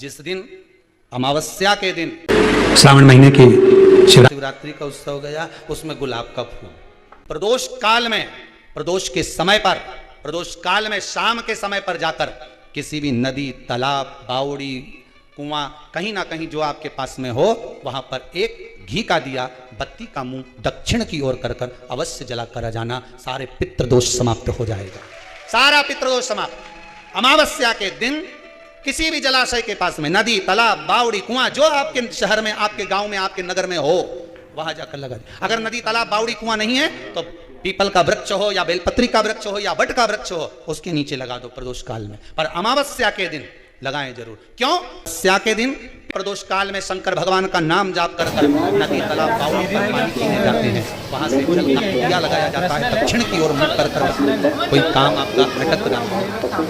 जिस दिन अमावस्या के दिन श्रावण महीने की शिवरात्रि का उत्सव गया, उसमें गुलाब का फूल प्रदोष काल में, प्रदोष के समय पर, प्रदोष काल में शाम के समय पर जाकर किसी भी नदी, तालाब, बावड़ी, कुआं, कहीं ना कहीं जो आपके पास में हो, वहां पर एक घी का दिया, बत्ती का मुंह दक्षिण की ओर कर कर अवश्य जला कर जाना। सारे पितृदोष समाप्त हो जाएगा, सारा पितृदोष समाप्त। अमावस्या के दिन किसी भी जलाशय के पास में, नदी, तालाब, बावड़ी, कुआं, जो आपके शहर में, आपके गांव में, आपके नगर में हो, वहां जाकर लगा दे। अगर नदी, तालाब, बावड़ी, कुआं नहीं है तो पीपल का वृक्ष हो या बेलपत्री का वृक्ष हो या वट का वृक्ष हो, उसके नीचे लगा दो प्रदोष काल में। पर अमावस्या के दिन लगाएं जरूर। क्यों? अमावस्या के दिन प्रदोष काल में शंकर भगवान का नाम जाप कर कर नदी, तालाब, बावड़ी पर पानी पीने जाते हैं। वहां से जल का दिया लगाया जाता है, दक्षिण की ओर मुख कर कर। कोई काम आपका अटक रहा है और वो काम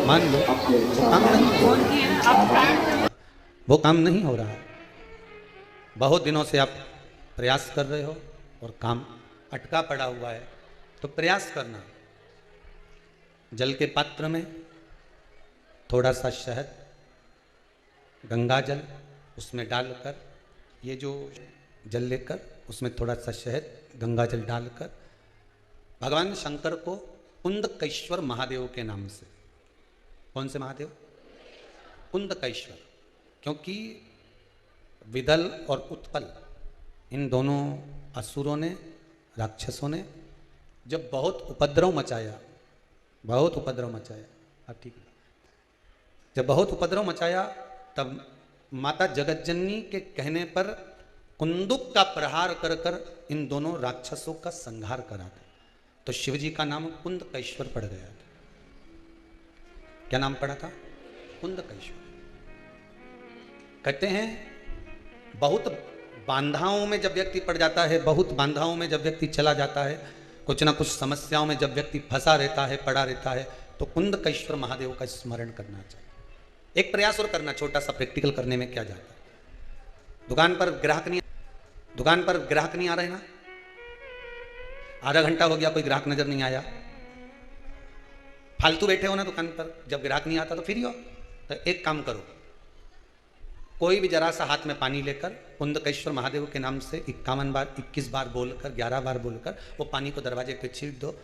मान लो वो काम नहीं हो रहा है, बहुत दिनों से आप प्रयास कर रहे हो और काम अटका पड़ा हुआ है, तो प्रयास करना। जल के पात्र में थोड़ा सा शहद, गंगा जल उसमें डालकर, ये जो जल लेकर उसमें थोड़ा सा शहद, गंगा जल डालकर भगवान शंकर को कुंदकेश्वर महादेव के नाम से, कौन से महादेव? कुंदकेश्वर। क्योंकि विदल और उत्पल, इन दोनों असुरों ने, राक्षसों ने जब बहुत उपद्रव मचाया, बहुत उपद्रव मचाया, अब ठीक है, जब बहुत उपद्रव मचाया तब माता जगतजननी के कहने पर कुंदुक का प्रहार कर कर इन दोनों राक्षसों का संहार करा था। तो शिवजी का नाम कुंदकेश्वर पड़ गया था। क्या नाम पड़ा था? कुंदकेश्वर। कहते हैं बहुत बांधाओं में जब व्यक्ति पड़ जाता है, बहुत बांधाओं में जब व्यक्ति चला जाता है, कुछ ना कुछ समस्याओं में जब व्यक्ति फंसा रहता है, पड़ा रहता है, तो कुंदकेश्वर महादेव का स्मरण करना चाहिए। एक प्रयास और करना, छोटा सा प्रैक्टिकल करने में क्या जाता है। दुकान पर ग्राहक नहीं आ रहे ना, आधा घंटा हो गया कोई ग्राहक नजर नहीं आया, फालतू बैठे हो ना दुकान पर, जब ग्राहक नहीं आता तो फ्री हो, तो एक काम करो, कोई भी जरा सा हाथ में पानी लेकर कुंदकेश्वर महादेव के नाम से 51 बार, 21 बार बोलकर, 11 बार बोलकर वो पानी को दरवाजे पे छीट दो।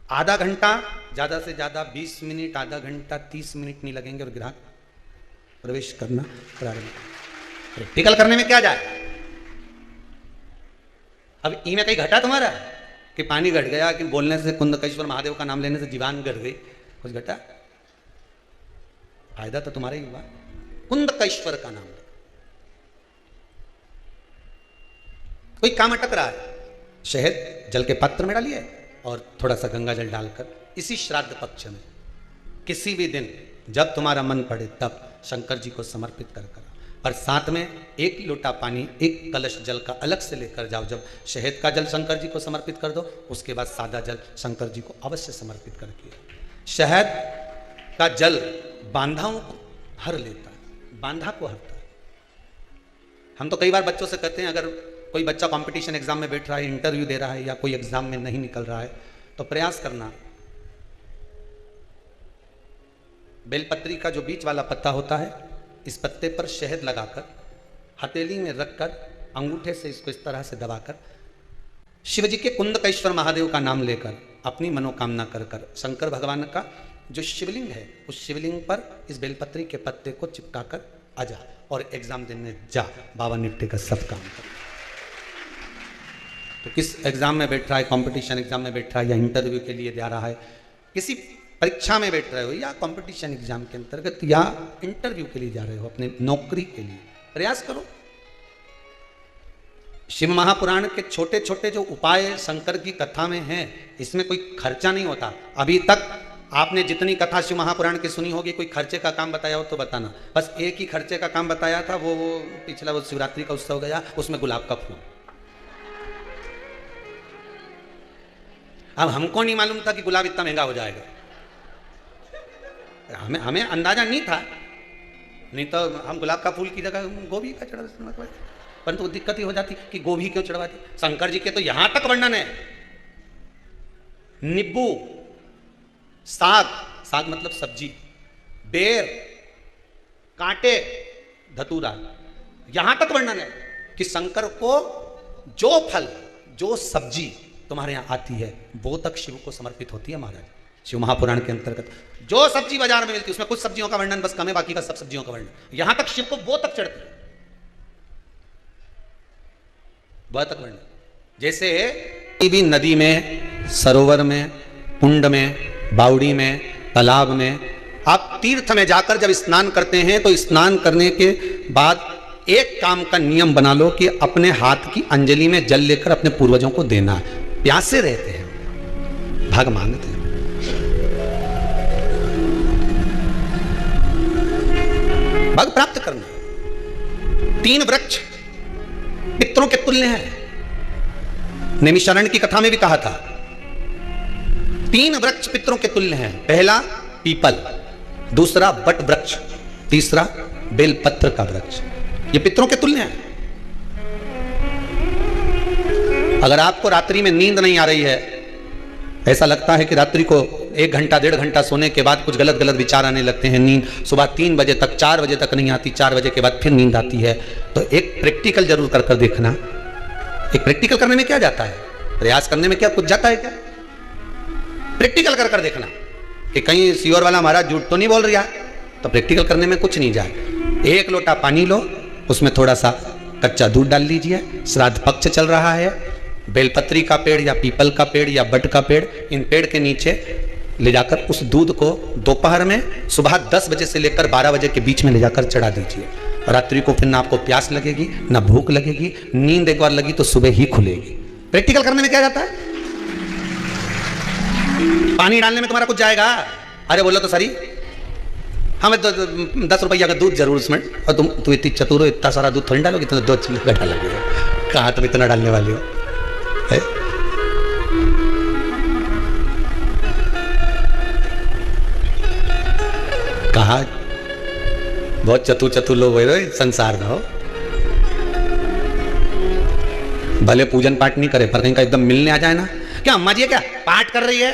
आधा घंटा, ज्यादा से ज्यादा 20 मिनट, आधा घंटा 30 मिनट नहीं लगेंगे और ग्राहक प्रवेश करना प्रारंभ। प्रैक्टिकल करने में क्या जाए। अब ई में कहीं घटा तुम्हारा कि पानी घट गया, कि बोलने से, कुंदकेश्वर महादेव का नाम लेने से जीवान घट गई, कुछ घटा? फायदा तो तुम्हारा ही हुआ। कुंदकेश्वर का नाम, कोई काम अटक रहा है, शहद जल के पात्र में डालिए और थोड़ा सा गंगा जल डालकर इसी श्राद्ध पक्ष में किसी भी दिन जब तुम्हारा मन पड़े तब शंकर जी को समर्पित कर कर, पर साथ में 1 लोटा पानी, 1 कलश जल का अलग से लेकर जाओ। जब शहद का जल शंकर जी को समर्पित कर दो, उसके बाद सादा जल शंकर जी को अवश्य समर्पित करके। शहद का जल बांधाओं को हर लेता है, बांधा को हरता है। हम तो कई बार बच्चों से कहते हैं, अगर कोई बच्चा कंपटीशन एग्जाम में बैठ रहा है, इंटरव्यू दे रहा है, या कोई एग्जाम में नहीं निकल रहा है, तो प्रयास करना, बेलपत्री का जो बीच वाला पत्ता होता है, इस पत्ते पर शहद लगाकर हथेली में रखकर अंगूठे से इसको इस तरह से दबाकर शिवजी के कुंदकेश्वर महादेव का नाम लेकर अपनी मनोकामना कर कर शंकर भगवान का जो शिवलिंग है, उस शिवलिंग पर इस बेलपत्री के पत्ते को चिपकाकर आ जा और एग्जाम देने जा, बाबा निपटे का सब काम कर। तो किस एग्जाम में बैठ रहा है, कंपटीशन एग्जाम में बैठ रहा है, या इंटरव्यू के लिए जा रहा है, किसी परीक्षा में बैठ रहे हो, या कंपटीशन एग्जाम के अंतर्गत, या इंटरव्यू के लिए जा रहे हो, अपने नौकरी के लिए, प्रयास करो। शिव महापुराण के छोटे छोटे जो उपाय शंकर की कथा में हैं, इसमें कोई खर्चा नहीं होता। अभी तक आपने जितनी कथा शिव महापुराण की सुनी होगी, कोई खर्चे का काम बताया हो तो बताना। बस एक ही खर्चे का काम बताया था, वो पिछला वो शिवरात्रि का उत्सव गया, उसमें गुलाब का फूल। अब हमको नहीं मालूम था कि गुलाब इतना महंगा हो जाएगा, हमें अंदाजा नहीं था, नहीं तो हम गुलाब का फूल की जगह गोभी का चढ़ा, परंतु तो दिक्कत ही हो जाती कि गोभी क्यों चढ़वाती। शंकर जी के तो यहां तक वर्णन है, नींबू, साग, साग मतलब सब्जी, बेर, कांटे, धतूरा, यहां तक वर्णन है कि शंकर को जो फल, जो सब्जी तुम्हारे यहां आती है वो तक शिव को समर्पित होती है महाराज। शिव महापुराण के अंतर्गत जो सब्जी बाजार में मिलती है उसमें कुछ सब्जियों का वर्णन बस कम है, बाकी का सब सब्जियों का वर्णन, यहां तक शिव को वो तक चढ़ती है, वह तक वर्णन। जैसे भी नदी में, सरोवर में, कुंड में, बावड़ी में, तालाब में, आप तीर्थ में जाकर जब स्नान करते हैं तो स्नान करने के बाद एक काम का नियम बना लो कि अपने हाथ की अंजलि में जल लेकर अपने पूर्वजों को देना है। प्यासे रहते हैं, भाग मांगते हैं। भाग प्राप्त करना। 3 वृक्ष पितरों के तुल्य हैं। नैमिषारण्य की कथा में भी कहा था 3 वृक्ष पितरों के तुल्य हैं। पहला पीपल, दूसरा बट वृक्ष, तीसरा बेलपत्र का वृक्ष। ये पितरों के तुल्य हैं। अगर आपको रात्रि में नींद नहीं आ रही है, ऐसा लगता है कि रात्रि को 1 घंटा 1.5 घंटा सोने के बाद कुछ गलत गलत विचार आने लगते हैं, नींद सुबह 3 बजे तक 4 बजे तक नहीं आती, 4 बजे के बाद फिर नींद आती है, तो एक प्रैक्टिकल जरूर कर देखना। एक प्रैक्टिकल करने में क्या जाता है, प्रयास करने में क्या कुछ जाता है क्या? प्रैक्टिकल कर देखना कि कहीं सीओर वाला महाराज झूठ तो नहीं बोल रहा है, तो प्रैक्टिकल करने में कुछ नहीं जाए। 1 लोटा पानी लो, उसमें थोड़ा सा कच्चा दूध डाल लीजिए, श्राद्ध पक्ष चल रहा है, बेलपत्री का पेड़ या पीपल का पेड़ या बट का पेड़, इन पेड़ के नीचे ले जाकर उस दूध को दोपहर में सुबह 10 बजे से लेकर 12 बजे के बीच में ले जाकर चढ़ा दीजिए। रात्रि को फिर ना आपको प्यास लगेगी ना भूख लगेगी, नींद एक बार लगी तो सुबह ही खुलेगी। प्रैक्टिकल करने में क्या जाता है? पानी डालने में तुम्हारा कुछ जाएगा? अरे बोलो तो सरी, हमें 10 रुपया का दूध जरूर उसमें, और तुम इतनी चतुर हो, इतना सारा दूध थोड़ी डालोगे, तो 2 चिल्ली घटा लगेगा। कहाँ तुम इतना डालने वाली हो है? कहा बहुत चतुर लोग हो संसार में हो, भले पूजन पाठ नहीं करे पर कहीं का एकदम मिलने आ जाए ना, क्या अम्मा जी है क्या पाठ कर रही है,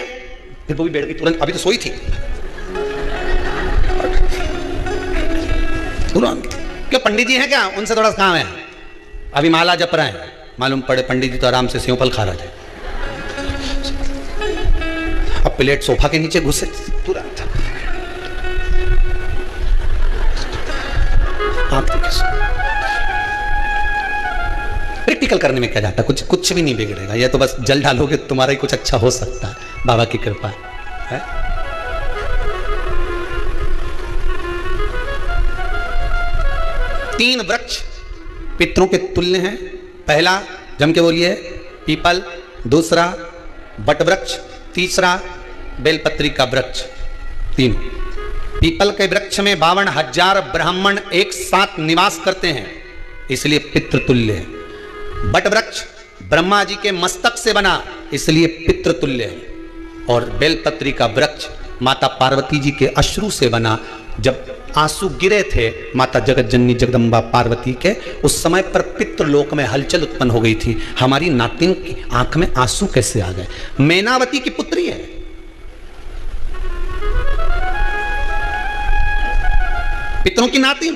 फिर वो भी बैठ गई तुरंत, अभी तो सोई थी तुरंत। क्या पंडित जी हैं क्या, उनसे थोड़ा काम है, अभी माला जप रहे हैं, मालूम पड़े पंडित जी तो आराम से सेवफल खा रहे थे, अब प्लेट सोफा के नीचे घुसे तुरंत। प्रैक्टिकल करने में क्या जाता है, कुछ भी नहीं बिगड़ेगा, ये तो बस जल डालोगे तुम्हारा ही कुछ अच्छा हो सकता है, बाबा की कृपा है। 3 वृक्ष पितरों के तुल्य हैं। पहला जम के बोलिए पीपल, दूसरा बट वृक्ष, तीसरा बेलपत्री का वृक्ष। 3 पीपल के वृक्ष में 52,000 ब्राह्मण एक साथ निवास करते हैं, इसलिए पितृतुल्य है। बट वृक्ष ब्रह्मा जी के मस्तक से बना, इसलिए पितृतुल्य है। और बेलपत्री का वृक्ष माता पार्वती जी के अश्रु से बना, जब आंसू गिरे थे माता जगत जननी जगदम्बा पार्वती के, उस समय पर पितृलोक में हलचल उत्पन्न हो गई थी, हमारी नातिन की आंख में आंसू कैसे आ गए। मैनावती की पुत्री है, पितरों की नातिन,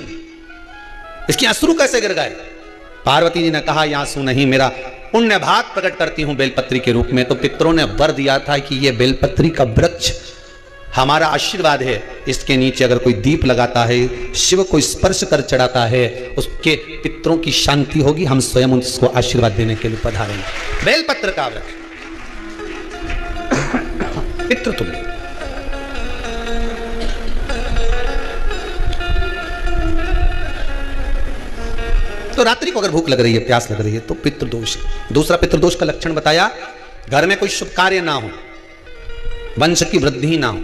इसकी अश्रु कैसे गिर गए। पार्वती जी ने कहा ये आंसू नहीं, मेरा पुण्य भाग प्रकट करती हूं बेलपत्री के रूप में। तो पितरों ने वर दिया था कि ये बेलपत्री का वृक्ष हमारा आशीर्वाद है, इसके नीचे अगर कोई दीप लगाता है, शिव को स्पर्श कर चढ़ाता है, उसके पितरों की शांति होगी, हम स्वयं उसको आशीर्वाद देने के लिए पधारेंगे। बेलपत्र का वृक्ष पितृतुल्य। तो रात्रि को अगर भूख लग रही है, प्यास लग रही है, तो पितृदोष है। दूसरा पितृदोष का लक्षण बताया, घर में कोई शुभ कार्य ना हो, वंश की वृद्धि ना हो,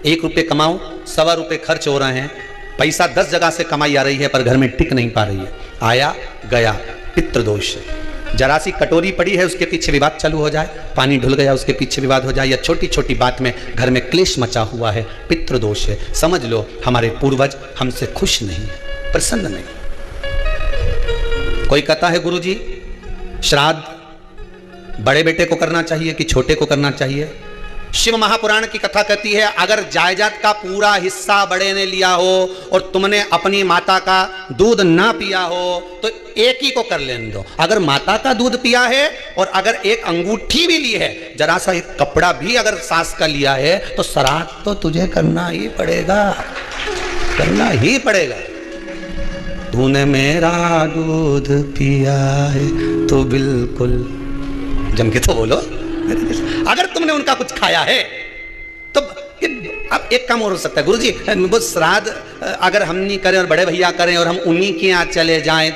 1 रुपये कमाओ 1.25 रुपये खर्च हो रहे हैं, पैसा 10 जगह से कमाई आ रही है पर घर में टिक नहीं पा रही है, आया गया, पितृदोष है। जरा सी कटोरी पड़ी है उसके पीछे विवाद चालू हो जाए, पानी ढुल गया उसके पीछे विवाद हो जाए, या छोटी छोटी बात में घर में क्लेश मचा हुआ है, पितृदोष है। समझ लो हमारे पूर्वज हमसे खुश नहीं, प्रसन्न नहीं। कोई कहता है गुरुजी श्राद्ध बड़े बेटे को करना चाहिए कि छोटे को करना चाहिए, शिव महापुराण की कथा कहती है, अगर जायदाद का पूरा हिस्सा बड़े ने लिया हो और तुमने अपनी माता का दूध ना पिया हो तो एक ही को कर लेने दो। अगर माता का दूध पिया है और अगर एक अंगूठी भी ली है, जरा सा एक कपड़ा भी अगर सास का लिया है, तो श्राद्ध तो तुझे करना ही पड़ेगा, करना ही पड़ेगा। तूने मेरा दूध पिया है तो बिल्कुल जम के तो बोलो। अगर तुमने उनका कुछ खाया है तो अब एक काम और हो सकता है, गुरुजी वो श्राद्ध अगर हम नहीं करें और बड़े भैया करें और हम उन्हीं के यहाँ चले जाएं